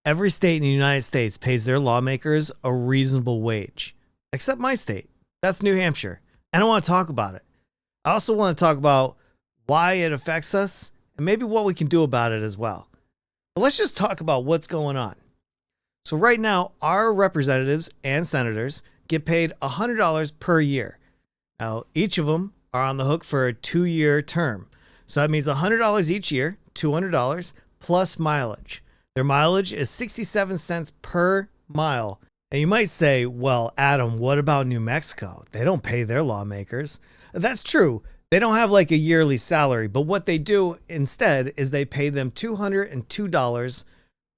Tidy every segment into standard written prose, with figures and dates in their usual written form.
Every state in the United States pays their lawmakers a reasonable wage, except my state. That's New Hampshire. And I want to talk about it. I also want to talk about why it affects us and maybe what we can do about it as well. But let's just talk about what's going on. So right now, our representatives and senators get paid $100 per year. Now, each of them are on the hook for a 2-year term. So that means $100 each year, $200 plus mileage. Their mileage is 67 cents per mile. And you might say, well, Adam, what about New Mexico? They don't pay their lawmakers. That's true. They don't have like a yearly salary, but what they do instead is they pay them $202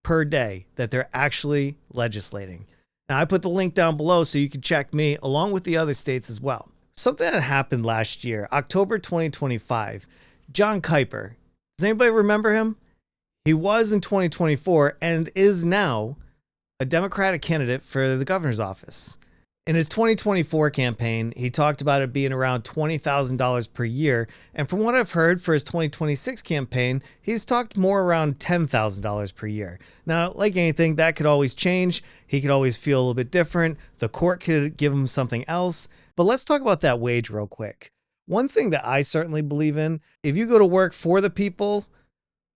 per day that they're actually legislating. Now, I put the link down below so you can check me along with the other states as well. Something that happened last year, October 2025, Jon Kiper. Does anybody remember him? He was in 2024 and is now a Democratic candidate for the governor's office. In his 2024 campaign, he talked about it being around $20,000 per year. And from what I've heard for his 2026 campaign, he's talked more around $10,000 per year. Now, like anything, that could always change. He could always feel a little bit different. The court could give him something else. But let's talk about that wage real quick. One thing that I certainly believe in, if you go to work for the people,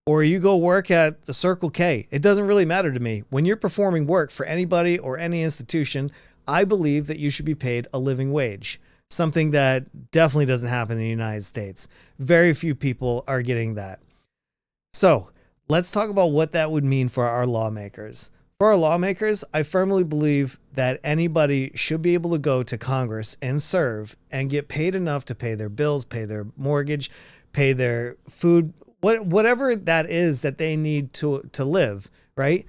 or you go work at the Circle K, it doesn't really matter to me. When you're performing work for anybody or any institution, I believe that you should be paid a living wage, something that definitely doesn't happen in the United States. Very few people are getting that. So let's talk about what that would mean for our lawmakers. For our lawmakers, I firmly believe that anybody should be able to go to Congress and serve and get paid enough to pay their bills, pay their mortgage, pay their food, whatever that is that they need to live, right?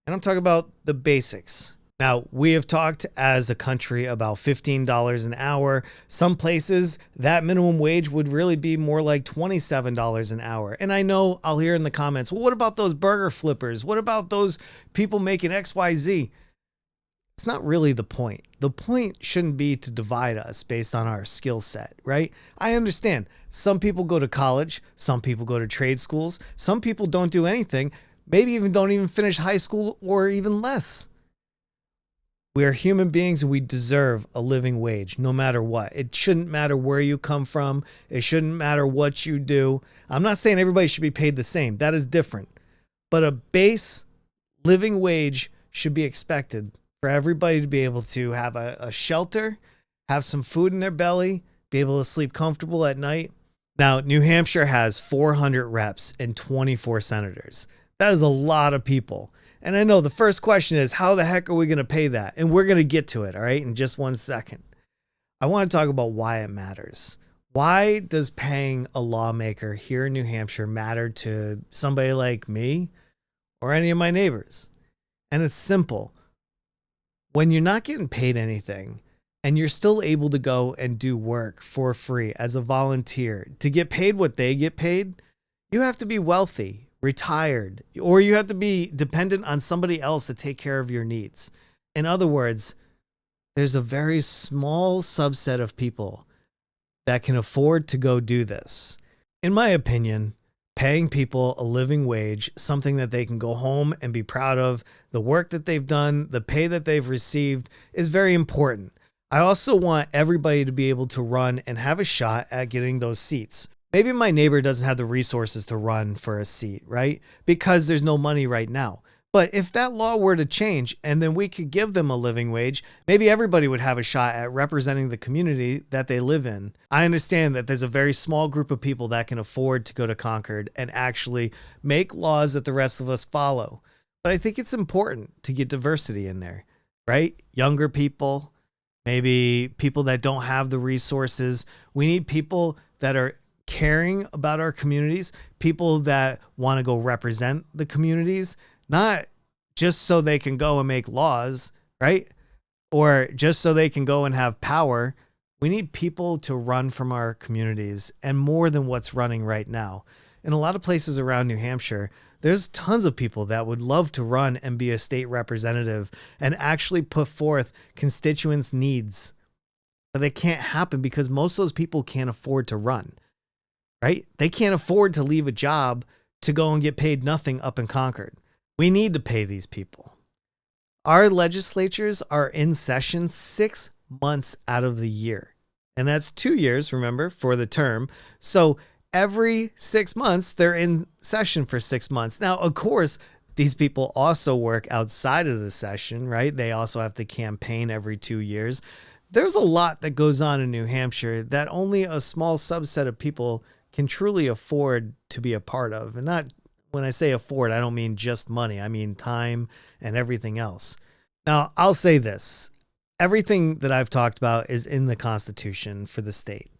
And I'm talking about the basics. Now, we have talked as a country about $15 an hour. Some places that minimum wage would really be more like $27 an hour. And I know I'll hear in the comments, well, what about those burger flippers? What about those people making XYZ? It's not really the point. The point shouldn't be to divide us based on our skill set, right? I understand some people go to college, some people go to trade schools, some people don't do anything, maybe even don't even finish high school or even less. We are human beings and we deserve a living wage no matter what. It shouldn't matter where you come from. It shouldn't matter what you do. I'm not saying everybody should be paid the same. That is different. But a base living wage should be expected for everybody to be able to have a shelter, have some food in their belly, be able to sleep comfortable at night. Now, New Hampshire has 400 reps and 24 senators. That is a lot of people. And I know the first question is, how the heck are we going to pay that? And we're going to get to it, all right, in just 1 second. I want to talk about why it matters. Why does paying a lawmaker here in New Hampshire matter to somebody like me or any of my neighbors? And it's simple. When you're not getting paid anything and you're still able to go and do work for free as a volunteer to get paid what they get paid, you have to be wealthy, retired, or you have to be dependent on somebody else to take care of your needs. In other words, there's a very small subset of people that can afford to go do this. In my opinion, paying people a living wage, something that they can go home and be proud of, the work that they've done, the pay that they've received is very important. I also want everybody to be able to run and have a shot at getting those seats. Maybe my neighbor doesn't have the resources to run for a seat, right? Because there's no money right now. But if that law were to change and then we could give them a living wage, maybe everybody would have a shot at representing the community that they live in. I understand that there's a very small group of people that can afford to go to Concord and actually make laws that the rest of us follow. But I think it's important to get diversity in there, right? Younger people, maybe people that don't have the resources. We need people that are caring about our communities, people that want to go represent the communities, not just so they can go and make laws, right? Or just so they can go and have power. We need people to run from our communities and more than what's running right now. In a lot of places around New Hampshire, there's tons of people that would love to run and be a state representative and actually put forth constituents' needs. But they can't happen because most of those people can't afford to run, right? They can't afford to leave a job to go and get paid nothing up in Concord. We need to pay these people. Our legislatures are in session 6 months out of the year. And that's 2 years, remember, for the term. So every 6 months, they're in session for 6 months. Now, of course, these people also work outside of the session, right? They also have to campaign every 2 years. There's a lot that goes on in New Hampshire that only a small subset of people can truly afford to be a part of. And not, when I say afford, I don't mean just money. I mean time and everything else. Now, I'll say this. Everything that I've talked about is in the Constitution for the state.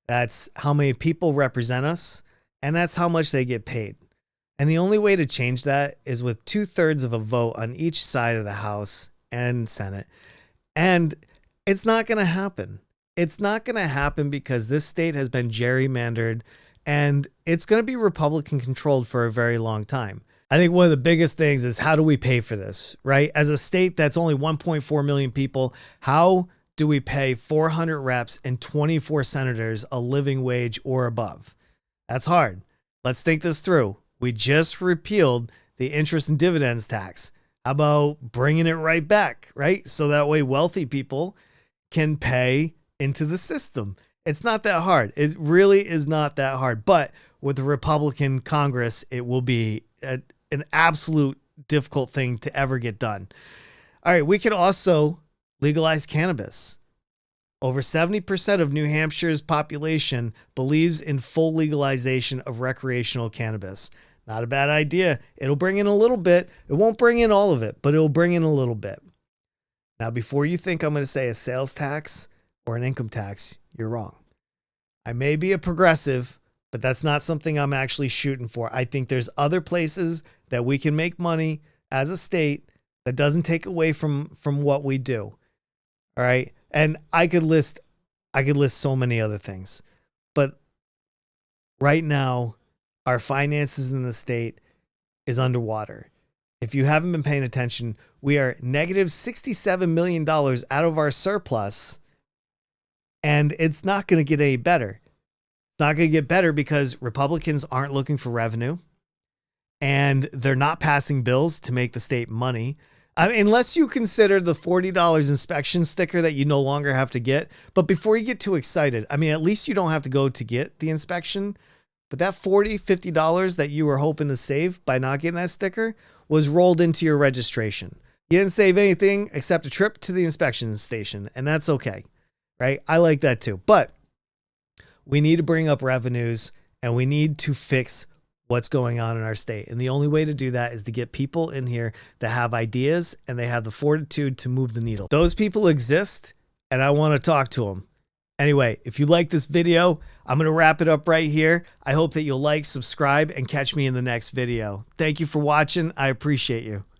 That's how many people represent us, and that's how much they get paid. And the only way to change that is with 2/3 of a vote on each side of the House and Senate. And it's not going to happen. It's not going to happen because this state has been gerrymandered, and it's going to be Republican controlled for a very long time. I think one of the biggest things is, how do we pay for this, right? As a state that's only 1.4 million people, how do we pay 400 reps and 24 senators a living wage or above? That's hard. Let's think this through. We just repealed the interest and dividends tax. How about bringing it right back, right? So that way wealthy people can pay into the system. It's not that hard. It really is not that hard. But with the Republican Congress, it will be an absolute difficult thing to ever get done. All right, we can also legalize cannabis. Over 70% of New Hampshire's population believes in full legalization of recreational cannabis. Not a bad idea. It'll bring in a little bit. It won't bring in all of it, but it'll bring in a little bit. Now, before you think I'm going to say a sales tax or an income tax, you're wrong. I may be a progressive, but that's not something I'm actually shooting for. I think there's other places that we can make money as a state that doesn't take away from what we do. All right. And I could list so many other things, but right now our finances in the state is underwater. If you haven't been paying attention, we are negative $67 million out of our surplus, and it's not going to get any better. It's not going to get better because Republicans aren't looking for revenue, and they're not passing bills to make the state money. I mean, unless you consider the $40 inspection sticker that you no longer have to get. But before you get too excited, I mean, at least you don't have to go to get the inspection. But that $40, $50 that you were hoping to save by not getting that sticker was rolled into your registration. You didn't save anything except a trip to the inspection station, and that's okay, right? I like that too. But we need to bring up revenues, and we need to fix what's going on in our state. And the only way to do that is to get people in here that have ideas and they have the fortitude to move the needle. Those people exist, and I want to talk to them. Anyway, if you like this video, I'm going to wrap it up right here. I hope that you'll like, subscribe, and catch me in the next video. Thank you for watching. I appreciate you.